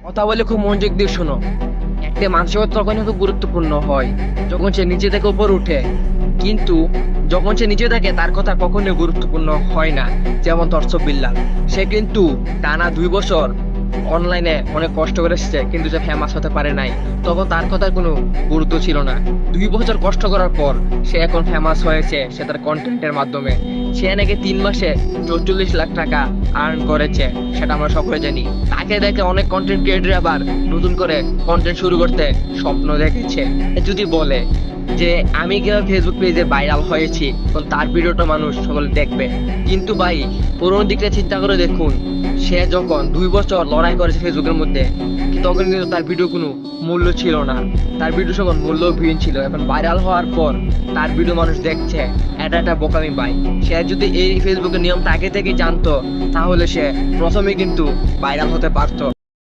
কথা বলে খুব মনোযোগ দিয়ে শোনো। একটা মানসিকতা তখন খুব গুরুত্বপূর্ণ হয় যখন সে নিচে থেকে উপর উঠে, কিন্তু যখন সে নিচে থাকে তার কথা কখনোই গুরুত্বপূর্ণ হয় না। যেমন দর্শক বিল্লাল, সে কিন্তু টানা 2 বছর অনলাইনে অনেক কষ্ট করে এসেছে, কিন্তু সে ফেমাস হতে পারে নাই। তখন তার কথার কোনো গুরুত্ব ছিল না। 2 বছর কষ্ট করার পর সে এখন ফেমাস হয়েছে, সে তার কন্টেন্টের মাধ্যমে। সে নাকি 3 মাসে 44 লাখ টাকা আর্ন করেছে, সেটা আমরা সকলে জানি। তাকে দেখে অনেক কন্টেন্ট ক্রিয়েটর আবার নতুন করে কন্টেন্ট শুরু করতে স্বপ্ন দেখেছে। যদি বলে যে আমি কিভাবে ফেসবুক পেজে ভাইরাল হয়েছি, তখন তার ভিডিওটা মানুষ সকলে দেখবে। কিন্তু ভাই, পুরোনো দিকটা চিন্তা করে দেখুন, সে যখন 2 বছর লড়াই করেছে ফেসবুকের মধ্যে, তখন কিন্তু তার ভিডিও কোনো মূল্য ছিল না। তার ভিডিও তখন মূল্যহীন ছিল। এখন ভাইরাল হওয়ার পর তার ভিডিও মানুষ দেখছে, এটা একটা বোকামি ভাই। সে যদি এই ফেসবুকের নিয়মটা আগে থেকে জানতো, তাহলে সে প্রথমে কিন্তু ভাইরাল হতে পারতো।